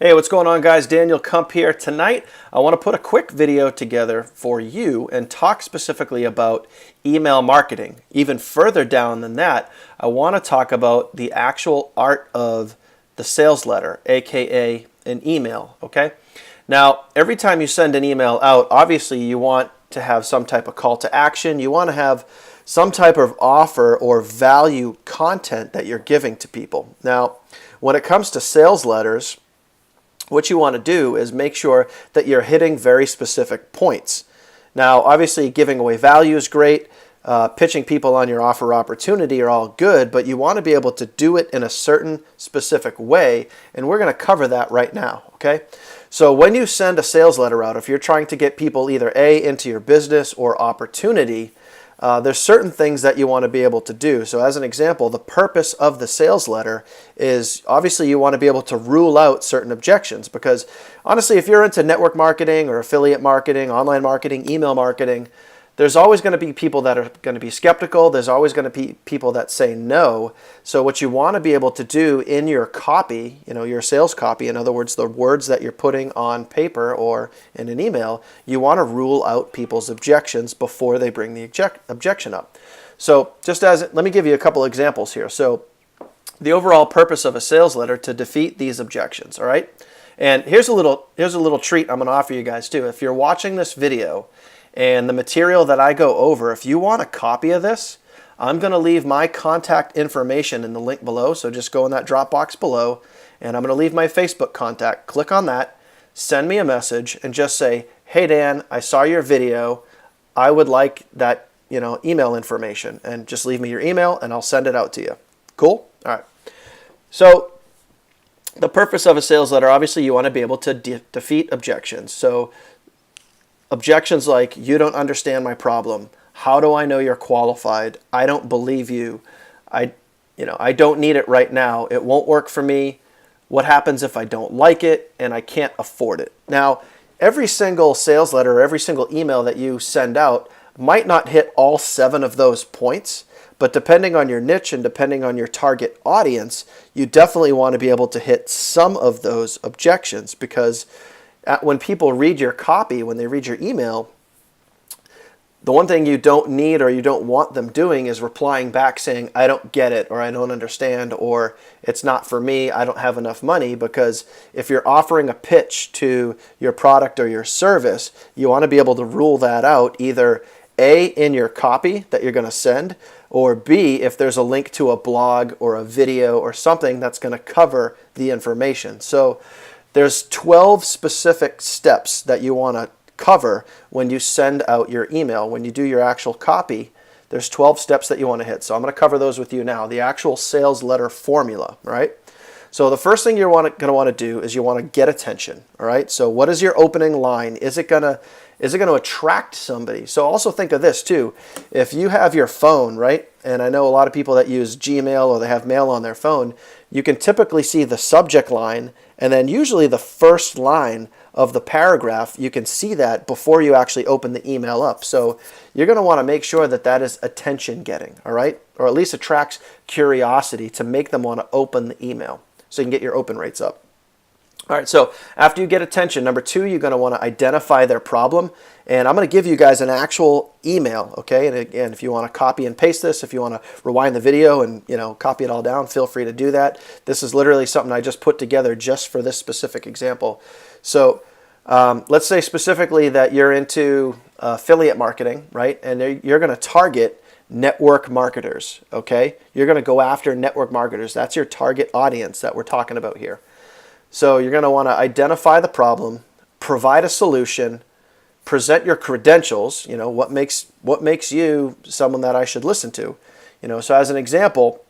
Hey, what's going on, guys? Daniel Kump here. Tonight, I want to put a quick video together for you and talk specifically about email marketing. Even further down than that, I want to talk about the actual art of the sales letter, aka an email, okay? Now, every time you send an email out, obviously you want to have some type of call to action. You want to have some type of offer or value content that you're giving to people. Now, when it comes to sales letters, what you want to do is make sure that you're hitting very specific points. Now, obviously, giving away value is great. Pitching people on your offer opportunity are all good, but you want to be able to do it in a certain specific way, and we're going to cover that right now, okay? So when you send a sales letter out, if you're trying to get people either A, into your business or opportunity, there's certain things that you want to be able to do. So as an example, the purpose of the sales letter is obviously you want to be able to rule out certain objections, because honestly, if you're into network marketing or affiliate marketing, online marketing, email marketing, there's always going to be people that are going to be skeptical. There's always going to be people that say no. So what you want to be able to do in your copy, your sales copy, in other words, the words that you're putting on paper or in an email, you want to rule out people's objections before they bring the objection up. So let me give you a couple examples here. So the overall purpose of a sales letter to defeat these objections, all right? And here's a little treat I'm going to offer you guys too. If you're watching this video and the material that I go over, if you want a copy of this, I'm going to leave my contact information in the link below. So just go in that drop box below, and I'm going to leave my Facebook contact. Click on that, send me a message, and just say, hey Dan, I saw your video. I would like that email information, and just leave me your email and I'll send it out to you. Cool? All right. So the purpose of a sales letter, obviously you want to be able to defeat objections. So objections like, you don't understand my problem. How do I know you're qualified? I don't believe you. I don't need it right now. It won't work for me. What happens if I don't like it and I can't afford it? Now, every single sales letter or every single email that you send out might not hit all 7 of those points, but depending on your niche and depending on your target audience, you definitely want to be able to hit some of those objections, because when people read your copy, when they read your email, the one thing you don't need or you don't want them doing is replying back saying, I don't get it, or I don't understand, or it's not for me, I don't have enough money. Because if you're offering a pitch to your product or your service, you want to be able to rule that out, either A, in your copy that you're going to send, or B, if there's a link to a blog or a video or something that's going to cover the information. So there's 12 specific steps that you want to cover when you send out your email. When you do your actual copy, there's 12 steps that you want to hit. So I'm going to cover those with you now, the actual sales letter formula, right? So the first thing you're going to want to do is you want to get attention, all right? So what is your opening line? Is it going to attract somebody? So also think of this too. If you have your phone, right? And I know a lot of people that use Gmail or they have mail on their phone, you can typically see the subject line and then usually the first line of the paragraph. You can see that before you actually open the email up. So you're going to want to make sure that that is attention getting, all right? Or at least attracts curiosity to make them want to open the email so you can get your open rates up. All right, so after you get attention, number 2, you're going to want to identify their problem. And I'm going to give you guys an actual email, okay? And again, if you want to copy and paste this, if you want to rewind the video and copy it all down, feel free to do that. This is literally something I just put together just for this specific example. So let's say specifically that you're into affiliate marketing, right? And you're going to target network marketers, okay? You're going to go after network marketers. That's your target audience that we're talking about here. So you're going to want to identify the problem, provide a solution, present your credentials, what makes you someone that I should listen to. So as an example,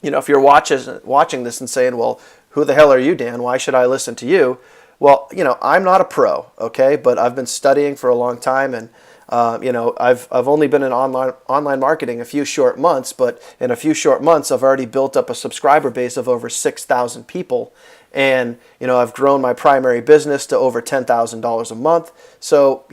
if you're watching this and saying, well, who the hell are you, Dan? Why should I listen to you? Well, I'm not a pro, okay, but I've been studying for a long time, and I've only been in online marketing a few short months, but in a few short months, I've already built up a subscriber base of over 6,000 people. And, I've grown my primary business to over $10,000 a month. So,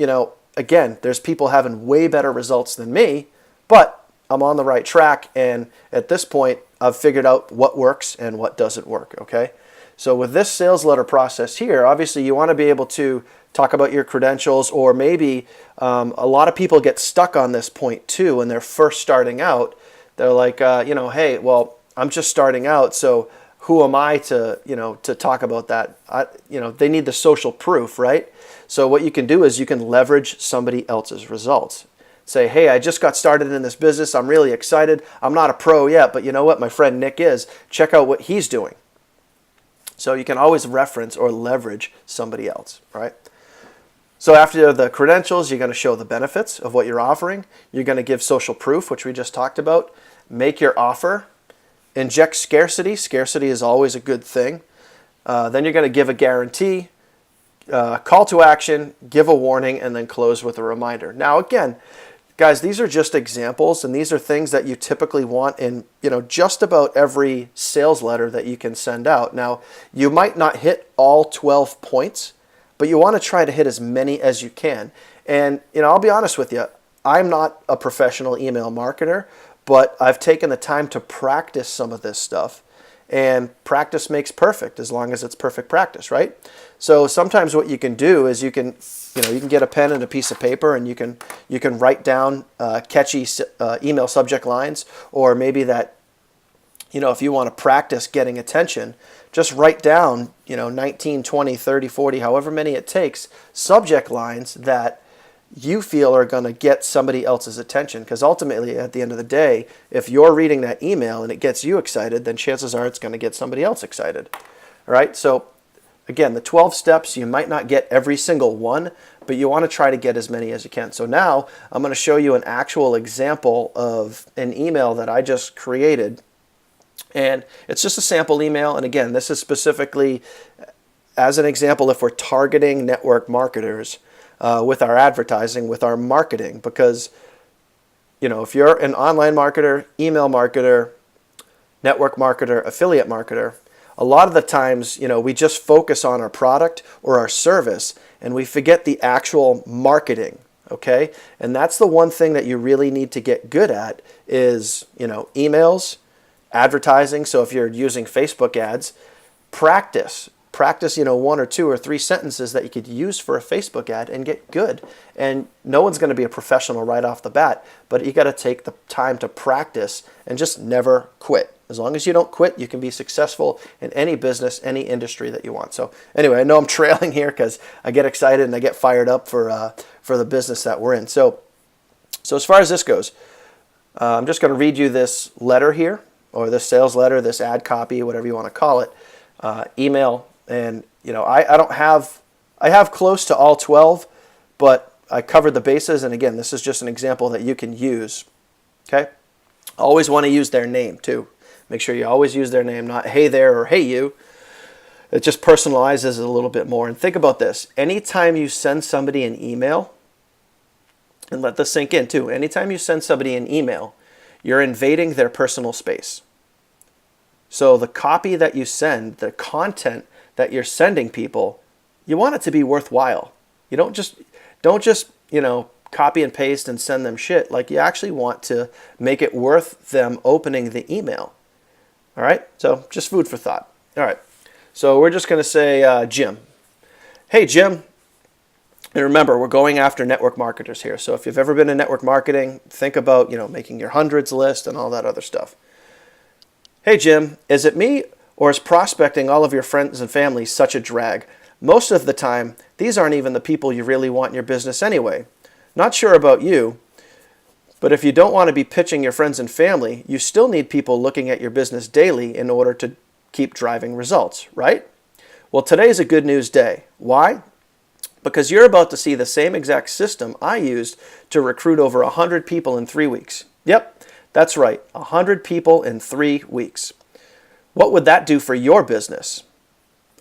again, there's people having way better results than me, but I'm on the right track. And at this point, I've figured out what works and what doesn't work, okay? So with this sales letter process here, obviously you want to be able to talk about your credentials, or maybe a lot of people get stuck on this point too when they're first starting out. They're like, hey, well, I'm just starting out, so who am I to, to talk about that? They need the social proof, right? So what you can do is you can leverage somebody else's results. Say, hey, I just got started in this business. I'm really excited. I'm not a pro yet, but you know what? My friend Nick is. Check out what he's doing. So you can always reference or leverage somebody else, right? So after the credentials, you're going to show the benefits of what you're offering. You're going to give social proof, which we just talked about. Make your offer. Inject scarcity. Scarcity is always a good thing. Then you're going to give a guarantee, call to action, give a warning, and then close with a reminder. Now, again, guys, these are just examples, and these are things that you typically want in, just about every sales letter that you can send out. Now, you might not hit all 12 points, but you want to try to hit as many as you can. And, I'll be honest with you, I'm not a professional email marketer, but I've taken the time to practice some of this stuff. And practice makes perfect, as long as it's perfect practice, right? So sometimes what you can do is you can get a pen and a piece of paper, and you can write down catchy email subject lines, or maybe that, if you want to practice getting attention, just write down, 19, 20, 30, 40, however many it takes, subject lines that you feel are going to get somebody else's attention. Because ultimately, at the end of the day, if you're reading that email and it gets you excited, then chances are it's going to get somebody else excited. All right? So again, the 12 steps, you might not get every single one, but you want to try to get as many as you can. So now I'm going to show you an actual example of an email that I just created. And it's just a sample email. And again, this is specifically as an example if we're targeting network marketers with our advertising, with our marketing. Because, if you're an online marketer, email marketer, network marketer, affiliate marketer, a lot of the times, we just focus on our product or our service, and we forget the actual marketing, okay? And that's the one thing that you really need to get good at is, emails, advertising. So if you're using Facebook ads, practice, one or two or three sentences that you could use for a Facebook ad and get good. And no one's going to be a professional right off the bat, but you got to take the time to practice and just never quit. As long as you don't quit, you can be successful in any business, any industry that you want. So anyway, I know I'm trailing here because I get excited and I get fired up for the business that we're in. So as far as this goes, I'm just going to read you this letter here, or this sales letter, this ad copy, whatever you want to call it, email. And I have close to all 12, but I covered the bases. And again, this is just an example that you can use. Okay. Always want to use their name too. Make sure you always use their name, not hey there or hey you. It just personalizes it a little bit more. And think about this. Anytime you send somebody an email, and let this sink in too, anytime you send somebody an email, you're invading their personal space. So the copy that you send, the content that you're sending people, you want it to be worthwhile. You don't just copy and paste and send them shit. Like, you actually want to make it worth them opening the email. All right? So just food for thought. All right. So we're just going to say Jim. Hey, Jim. And remember, we're going after network marketers here. So if you've ever been in network marketing, think about, making your hundreds list and all that other stuff. Hey, Jim, is it me, or is prospecting all of your friends and family such a drag? Most of the time, these aren't even the people you really want in your business anyway. Not sure about you, but if you don't want to be pitching your friends and family, you still need people looking at your business daily in order to keep driving results, right? Well, today's a good news day. Why? Because you're about to see the same exact system I used to recruit over 100 people in 3 weeks. Yep, that's right, 100 people in 3 weeks. What would that do for your business?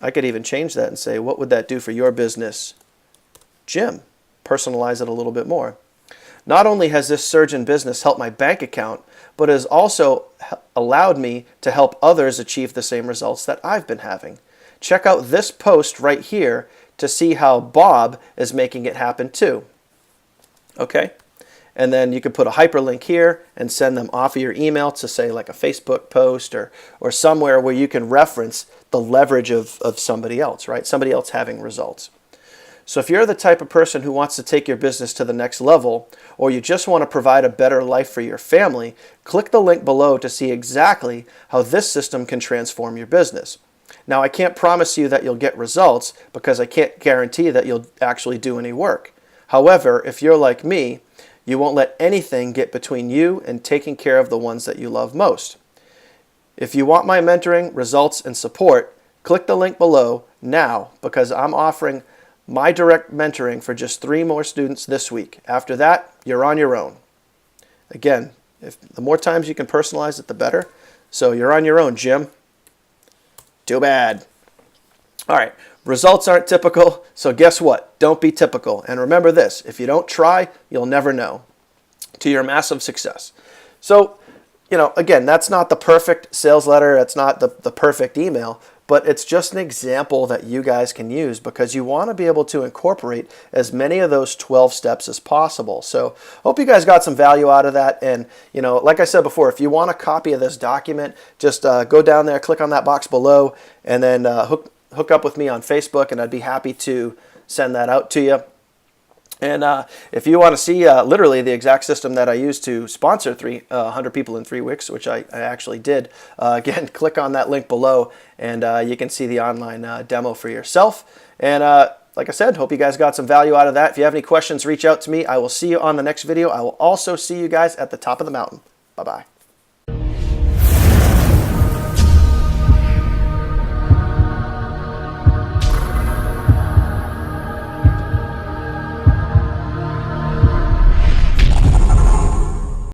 I could even change that and say, what would that do for your business, Jim? Personalize it a little bit more. Not only has this surge in business helped my bank account, but has also allowed me to help others achieve the same results that I've been having. Check out this post right here to see how Bob is making it happen too. Okay? and then you could put a hyperlink here and send them off of your email to, say, like a Facebook post or somewhere where you can reference the leverage of somebody else, right? Somebody else having results. So if you're the type of person who wants to take your business to the next level, or you just want to provide a better life for your family, click the link below to see exactly how this system can transform your business. Now, I can't promise you that you'll get results because I can't guarantee that you'll actually do any work. However, if you're like me, you won't let anything get between you and taking care of the ones that you love most. If you want my mentoring, results, and support, click the link below now, because I'm offering my direct mentoring for just 3 more students this week. After that, you're on your own. Again, the more times you can personalize it, the better. So you're on your own, Jim. Too bad. All right, results aren't typical, so guess what? Don't be typical. And remember this, if you don't try, you'll never know. To your massive success. So, again, that's not the perfect sales letter, it's not the perfect email, but it's just an example that you guys can use because you want to be able to incorporate as many of those 12 steps as possible. So hope you guys got some value out of that. And, like I said before, if you want a copy of this document, just go down there, click on that box below, and then hook up with me on Facebook, and I'd be happy to send that out to you. And if you want to see literally the exact system that I used to sponsor 100 people in 3 weeks, which I actually did, again, click on that link below, and you can see the online demo for yourself. And like I said, hope you guys got some value out of that. If you have any questions, reach out to me. I will see you on the next video. I will also see you guys at the top of the mountain. Bye-bye.